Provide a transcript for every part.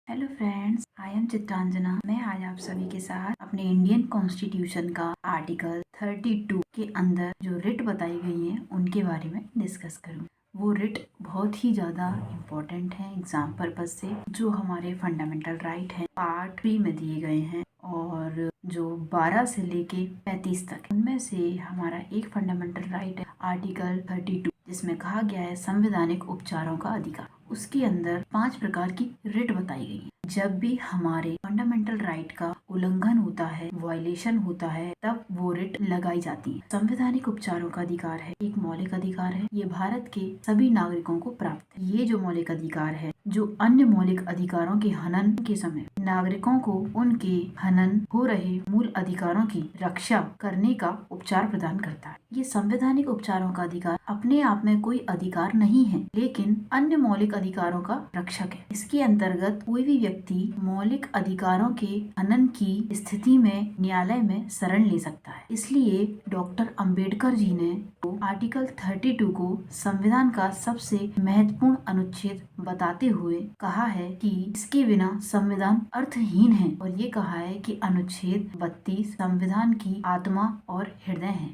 Hello friends, I am Chitranjana. मैं आज आप सभी के साथ अपने इंडियन कॉन्स्टिट्यूशन का आर्टिकल 32 के अंदर जो रिट बताई गई है उनके बारे में डिस्कस करूँ। वो रिट बहुत ही ज़्यादा इम्पोर्टेंट है एग्जाम पर्पज से। जो हमारे फंडामेंटल राइट है पार्ट 3 में दिए गए हैं और जो 12 से लेके 35 तक, उनमें से हमारा एक फंडामेंटल राइट है आर्टिकल 32, जिसमें कहा गया है संवैधानिक उपचारों का अधिकार। उसके अंदर 5 प्रकार की रिट बताई गई है। जब भी हमारे फंडामेंटल राइट का उल्लंघन होता है, वायलेशन होता है, तब वो रिट लगाई जाती है। संवैधानिक उपचारों का अधिकार है, एक मौलिक अधिकार है। ये भारत के सभी नागरिकों को प्राप्त है। ये जो मौलिक अधिकार है, जो अन्य मौलिक अधिकारों के हनन के समय नागरिकों को उनके हनन हो रहे मूल अधिकारों की रक्षा करने का उपचार प्रदान करता है। ये संवैधानिक उपचारों का अधिकार अपने आप में कोई अधिकार नहीं है, लेकिन अन्य मौलिक अधिकारों का रक्षक है। इसके अंतर्गत कोई भी व्यक्ति मौलिक अधिकारों के हनन की स्थिति में न्यायालय में शरण ले सकता है। इसलिए डॉक्टर अंबेडकर जी ने आर्टिकल 32 को संविधान का सबसे महत्वपूर्ण अनुच्छेद बताते हुए कहा है कि इसके बिना संविधान अर्थहीन है, और ये कहा है कि अनुच्छेद 32 संविधान की आत्मा और हृदय है।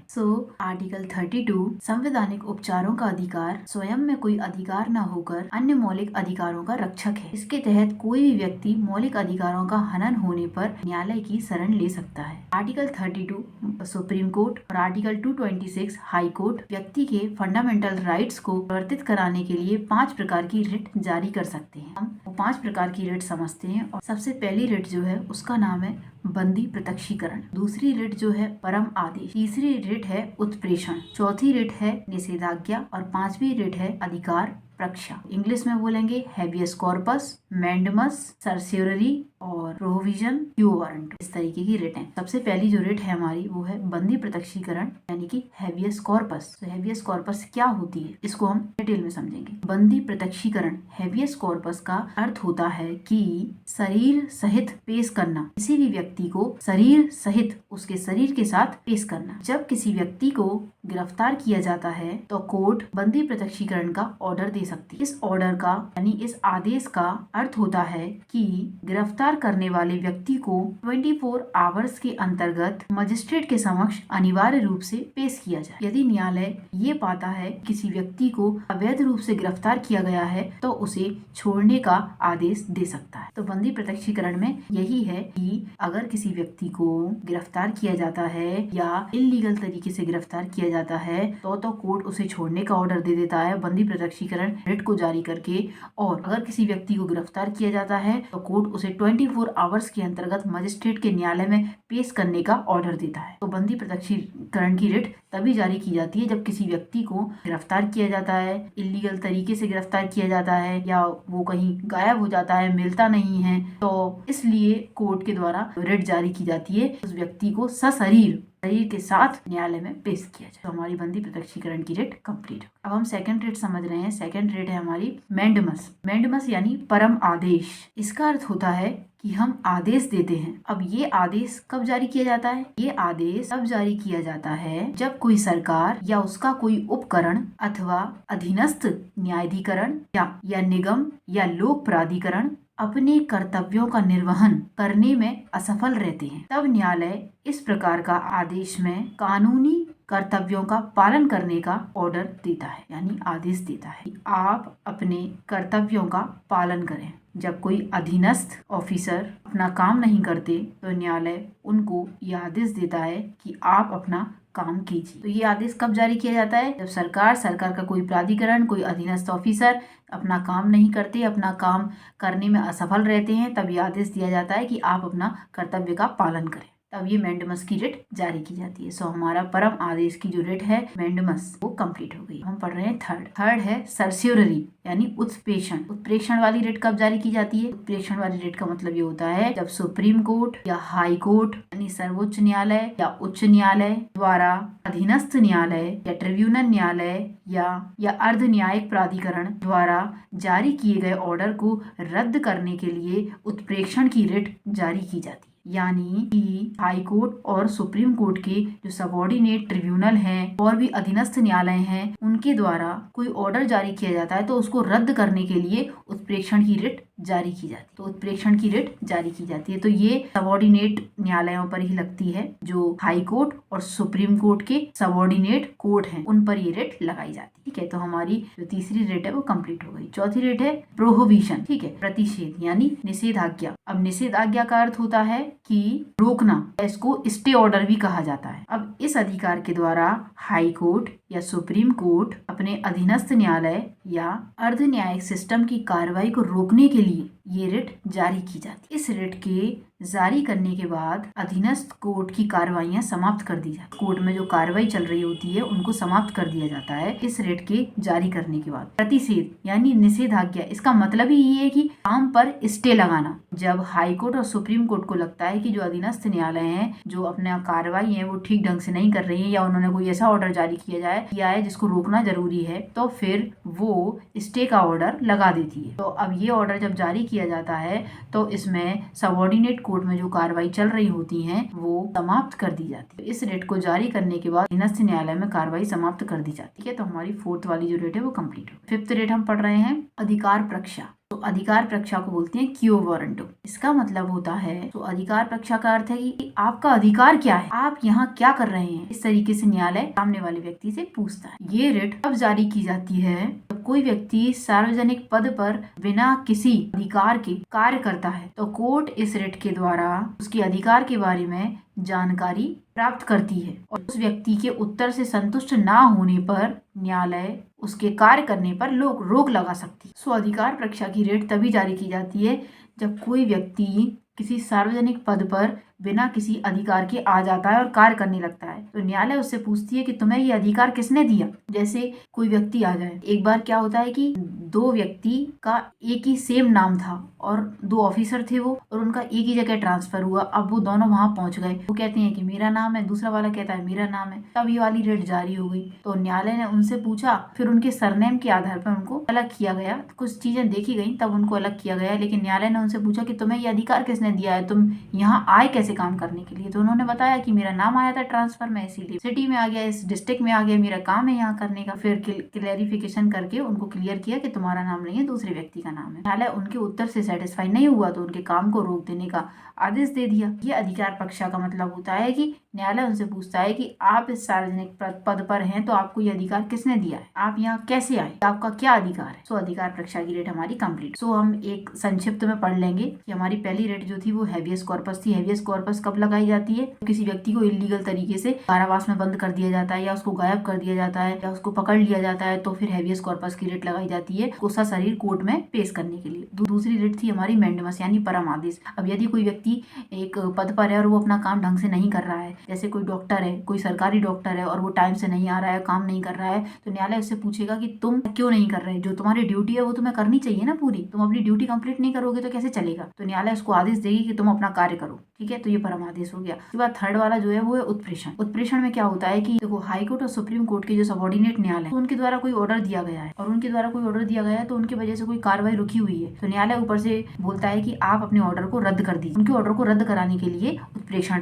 आर्टिकल 32 संवैधानिक उपचारों का अधिकार स्वयं में कोई अधिकार न होकर अन्य मौलिक अधिकारों का रक्षक है। इसके तहत कोई भी व्यक्ति मौलिक अधिकारों का हनन होने पर न्यायालय की शरण ले सकता है। आर्टिकल 32 सुप्रीम कोर्ट और आर्टिकल 226 हाई कोर्ट व्यक्ति के फंडामेंटल राइट्स को प्रवर्तित कराने के लिए 5 प्रकार की रिट जारी कर सकते हैं। हम वो 5 प्रकार की रिट समझते हैं, और सबसे पहली रिट जो है उसका नाम है बंदी प्रत्यक्षीकरण। दूसरी रिट जो है परम आदेश। तीसरी रिट है उत्प्रेषण। चौथी रिट है निषेधाज्ञा, और 5वीं रिट है अधिकार प्रक्षा। इंग्लिश में बोलेंगे हैबियस कॉर्पस, मैंडमस, सर्स्योररी और प्रोविजन क्यू वारंट। इस तरीके की रिट है। सबसे पहली जो रिट है हमारी वो है बंदी प्रत्यक्षीकरण, यानी कि हैबियस कॉर्पस। तो हैबियस कॉर्पस क्या होती है, इसको हम डिटेल में समझेंगे। बंदी प्रत्यक्षीकरण हैबियस कॉर्पस का अर्थ होता है कि शरीर सहित पेश करना, किसी भी व्यक्ति को शरीर सहित उसके शरीर के साथ पेश करना। जब किसी व्यक्ति को गिरफ्तार किया जाता है तो कोर्ट बंदी प्रत्यक्षीकरण का ऑर्डर दे सकती है। इस ऑर्डर का यानी इस आदेश का अर्थ होता है कि गिरफ्तार करने वाले व्यक्ति को 24 आवर्स के अंतर्गत मजिस्ट्रेट के समक्ष अनिवार्य रूप से पेश किया जाए। यदि न्यायालय ये पाता है किसी व्यक्ति को अवैध रूप से गिरफ्तार किया गया है तो उसे छोड़ने का आदेश दे सकता है। तो बंदी प्रत्यक्षीकरण में यही है कि अगर किसी व्यक्ति को गिरफ्तार किया जाता है या इल्लीगल तरीके से गिरफ्तार किया जाता है तो कोर्ट उसे छोड़ने का ऑर्डर दे देता है बंदी प्रत्यक्षीकरण रिट को जारी करके। और अगर किसी व्यक्ति को गिरफ्तार किया जाता है तो कोर्ट उसे 24 आवर्स के अंतर्गत मजिस्ट्रेट के न्यायालय में पेश करने का ऑर्डर देता है। तो बंदी प्रत्यक्षीकरण की रिट तभी जारी की जाती है जब किसी व्यक्ति को गिरफ्तार किया जाता है, इल्लीगल तरीके से गिरफ्तार किया जाता है, या वो कहीं गायब हो जाता है, मिलता नहीं है, तो इसलिए कोर्ट के द्वारा रिट जारी की जाती है उस व्यक्ति को सशरीर शरीर के साथ न्यायालय में पेश किया जाए। तो हमारी बंदी प्रत्यक्षीकरण की रिट कंप्लीट। अब हम सेकंड रिट समझ रहे हैं। सेकंड रिट है हमारी मैंडमस। मैंडमस यानी परम आदेश। इसका अर्थ होता है कि हम आदेश देते हैं। अब ये आदेश कब जारी किया जाता है? ये आदेश तब जारी किया जाता है जब कोई सरकार या उसका कोई उपकरण अथवा अधीनस्थ न्यायाधिकरण या निगम या लोक प्राधिकरण अपने कर्तव्यों का निर्वहन करने में असफल रहते हैं। तब न्यायालय इस प्रकार का आदेश में कानूनी कर्तव्यों का पालन करने का ऑर्डर देता है, यानी आदेश देता है कि आप अपने कर्तव्यों का पालन करें। जब कोई अधीनस्थ ऑफिसर अपना काम नहीं करते तो न्यायालय उनको यह आदेश देता है कि आप अपना काम कीजिए। तो ये आदेश कब जारी किया जाता है? जब सरकार का कोई प्राधिकरण, कोई अधीनस्थ ऑफिसर अपना काम नहीं करते, अपना काम करने में असफल रहते हैं, तब ये आदेश दिया जाता है कि आप अपना कर्तव्य का पालन करें। तब ये मैंडमस की रिट जारी की जाती है। सो हमारा परम आदेश की जो रिट है मैंडमस वो कंप्लीट हो गई। हम पढ़ रहे हैं थर्ड है सर्स्योररी यानी उत्प्रेषण। उत्प्रेषण वाली रिट कब जारी की जाती है? उत्प्रेषण वाली रिट का मतलब ये होता है जब सुप्रीम कोर्ट या हाई कोर्ट यानी सर्वोच्च न्यायालय या उच्च न्यायालय द्वारा अधीनस्थ न्यायालय या ट्रिब्यूनल न्यायालय या अर्ध न्यायिक प्राधिकरण द्वारा जारी किए गए ऑर्डर को रद्द करने के लिए उत्प्रेषण की रिट जारी की जाती है। यानी कि हाई कोर्ट और सुप्रीम कोर्ट के जो सबऑर्डिनेट ट्रिब्यूनल हैं और भी अधीनस्थ न्यायालय हैं, उनके द्वारा कोई ऑर्डर जारी किया जाता है तो उसको रद्द करने के लिए उत्प्रेषण की रिट जारी की जाती है, तो उत्प्रेक्षण की रिट जारी की जाती है। तो ये सबऑर्डिनेट न्यायालयों पर ही लगती है, जो हाई कोर्ट और सुप्रीम कोर्ट के सबऑर्डिनेट कोर्ट हैं, उन पर ये रिट लगाई जाती है। ठीक है, तो हमारी जो तीसरी रिट है वो कंप्लीट हो गई। चौथी रिट है प्रोहिबिशन। ठीक है, प्रतिषेध यानी निषेधाज्ञा। अब निषेधाज्ञा का अर्थ होता है कि रोकना, इसको स्टे ऑर्डर भी कहा जाता है। अब इस अधिकार के द्वारा हाई कोर्ट या सुप्रीम कोर्ट अपने अधीनस्थ न्यायालय या अर्ध न्यायिक सिस्टम की कार्रवाई को रोकने के लिए ये रिट जारी की जाती है। इस रिट के जारी करने के बाद अधीनस्थ कोर्ट की कार्रवाइयां समाप्त कर दी जाती है। कोर्ट में जो कार्रवाई चल रही होती है उनको समाप्त कर दिया जाता है इस रिट के जारी करने के बाद। प्रतिषेध यानी निषेधाज्ञा, इसका मतलब ही ये है कि काम पर स्टे लगाना। जब हाई कोर्ट और सुप्रीम कोर्ट को लगता है कि जो अधीनस्थ न्यायालय हैं, जो अपना कार्रवाई है वो ठीक ढंग से नहीं कर रही है, या उन्होंने कोई ऐसा ऑर्डर जारी किया है जिसको रोकना जरूरी है, तो फिर वो स्टे का ऑर्डर लगा देती है। तो अब ये ऑर्डर जब जारी किया जाता है तो इसमें सबऑर्डिनेट कोर्ट में जो कार्रवाई चल रही होती है वो समाप्त कर दी जाती है। इस रिट को जारी करने के बाद अधीनस्थ न्यायालय में कार्रवाई समाप्त कर दी जाती है। तो हमारी फोर्थ वाली जो रिट है वो कंप्लीट हो। फिफ्थ रिट हम पढ़ रहे हैं अधिकार प्रक्षा। तो अधिकार प्रक्षा को बोलते हैं क्यो वारंटो। इसका मतलब होता है, तो अधिकार प्रक्षा का अर्थ है कि आपका अधिकार क्या है, आप यहाँ क्या कर रहे हैं, इस तरीके से न्यायालय सामने वाले व्यक्ति से पूछता है। ये रिट तब जारी की जाती है जब कोई व्यक्ति सार्वजनिक पद पर बिना किसी अधिकार के कार्य करता है, तो कोर्ट इस रिट के द्वारा उसके अधिकार के बारे में जानकारी प्राप्त करती है और उस व्यक्ति के उत्तर से संतुष्ट ना होने पर न्यायालय उसके कार्य करने पर रोक लगा सकती है। सो अधिकार प्रक्षा की रिट तभी जारी की जाती है जब कोई व्यक्ति किसी सार्वजनिक पद पर बिना किसी अधिकार के आ जाता है और कार्य करने लगता है, तो न्यायालय उससे पूछती है कि तुम्हें ये अधिकार किसने दिया। जैसे कोई व्यक्ति आ जाए, एक बार क्या होता है कि दो व्यक्ति का एक ही सेम नाम था और दो ऑफिसर थे वो, और उनका एक ही जगह ट्रांसफर हुआ। अब वो दोनों वहां पहुंच गए, वो कहते हैं कि मेरा नाम है, दूसरा वाला कहता है मेरा नाम है। तब ये वाली रिट जारी हो गई। तो न्यायालय ने उनसे पूछा, फिर उनके सरनेम के आधार पर उनको अलग किया गया। कुछ चीजें देखी गई तब उनको अलग किया गया, लेकिन न्यायालय ने उनसे पूछा कि तुम्हें ये अधिकार किसने दिया है, तुम यहाँ आए कैसे काम करने के लिए। तो उन्होंने बताया कि मेरा नाम आया था ट्रांसफर में, इसीलिए सिटी में आ गया, इस डिस्ट्रिक्ट में आ गया, मेरा काम है यहाँ करने का। फिर क्लैरिफिकेशन करके उनको क्लियर किया कि तुम्हारा नाम नहीं है, दूसरे व्यक्ति का नाम है। न्यायालय उनके उत्तर से सेटिस्फाई नहीं हुआ तो उनके काम को रोक देने का आदेश दे दिया। ये अधिकार पक्षा का मतलब होता है कि न्यायालय उनसे पूछता है कि आप इस सार्वजनिक पद पर हैं, तो आपको ये अधिकार किसने दिया है, आप यहाँ कैसे आए, आपका क्या अधिकार है। सो अधिकार पक्षा की रेट हमारी कंप्लीट। सो हम एक संक्षिप्त में पढ़ लेंगे कि हमारी पहली रेट जो थी वो हैबियस कॉर्पस थी। हैबियस कॉर्पस कब लगाई जाती है, किसी व्यक्ति को इलीगल तरीके से कारावास में बंद कर दिया जाता है, या उसको गायब कर दिया जाता है, या उसको पकड़ लिया जाता है, तो फिर हैबियस कॉर्पस की रेट लगाई जाती है उसका शरीर कोर्ट में पेश करने के लिए। दूसरी रेट थी हमारी मैंडेमस यानी परम आदेश। अब यदि कोई व्यक्ति एक पद पर है और वो अपना काम ढंग से नहीं कर रहा है, जैसे कोई डॉक्टर है, कोई सरकारी डॉक्टर है और वो टाइम से नहीं आ रहा है, काम नहीं कर रहा है, तो न्यायालय उससे पूछेगा कि तुम क्यों नहीं कर रहे, जो तुम्हारी ड्यूटी है वो तुम्हें करनी चाहिए ना पूरी, तुम अपनी ड्यूटी कंप्लीट नहीं करोगे तो कैसे चलेगा। तो न्यायालय उसको आदेश देगी कि तुम अपना कार्य करो। ठीक है, तो ये परम आदेश हो गया। उसके बाद थर्ड वाला जो है वो है उत्प्रेषण। उत्प्रेषण में क्या होता है कि देखो हाई कोर्ट और सुप्रीम कोर्ट के जो सबऑर्डिनेट न्यायालय है, उनके द्वारा कोई ऑर्डर दिया गया है और उनके द्वारा कोई ऑर्डर दिया गया है तो उनकी वजह से कोई कार्रवाई रुकी हुई है, तो न्यायालय ऊपर से बोलता है कि आप अपने ऑर्डर को रद्द कर दीजिए। उनके ऑर्डर को रद्द कराने के लिए उत्प्रेषण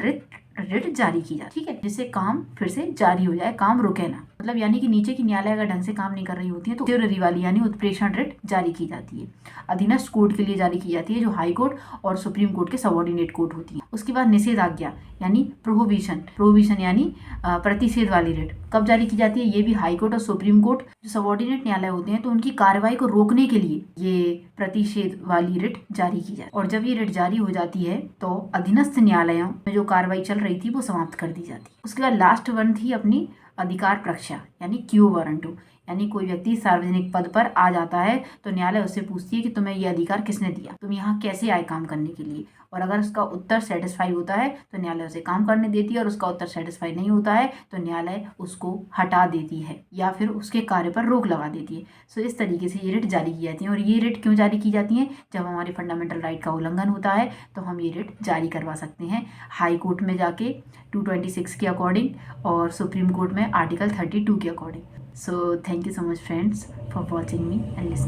रिट जारी की जाती है। ठीक है, जिससे काम फिर से जारी हो जाए, काम रुके ना, मतलब यानी कि नीचे की न्यायालय अगर ढंग से काम नहीं कर रही होती है तो टेम्परेरी वाली यानी उत्प्रेषण रिट जारी की जाती है। अधीनस्थ कोर्ट के लिए जारी की जाती है जो हाई कोर्ट और सुप्रीम कोर्ट के सबऑर्डिनेट कोर्ट होती है। उसके बाद निषेधाज्ञा यानी प्रोहिबिशन यानी प्रतिषेध वाली रिट कब जारी की जाती है, ये भी हाई कोर्ट और सुप्रीम कोर्ट जो सबऑर्डिनेट न्यायालय होते हैं तो उनकी कार्रवाई को रोकने के लिए ये प्रतिषेध वाली रिट जारी की जाती है। और जब ये रिट जारी हो जाती है तो अधीनस्थ न्यायालयों में जो कार्रवाई चल रही थी वो समाप्त कर दी जाती है। उसके बाद लास्ट वन थी अपनी अधिकार प्रक्षा यानी क्यो वारंटो, यानी कोई व्यक्ति सार्वजनिक पद पर आ जाता है तो न्यायालय उससे पूछती है कि तुम्हें ये अधिकार किसने दिया, तुम यहाँ कैसे आए काम करने के लिए, और अगर उसका उत्तर सेटिस्फाई होता है तो न्यायालय उसे काम करने देती है, और उसका उत्तर सेटिस्फाई नहीं होता है तो न्यायालय उसको हटा देती है या फिर उसके कार्य पर रोक लगा देती है। सो इस तरीके से ये रिट जारी की जाती है। और ये रिट क्यों जारी की जाती है, जब हमारे फंडामेंटल राइट का उल्लंघन होता है तो हम ये रिट जारी करवा सकते हैं हाई कोर्ट में जाके 226 के अकॉर्डिंग और सुप्रीम कोर्ट में आर्टिकल 32 के according. So thank you so much friends for watching me and listening.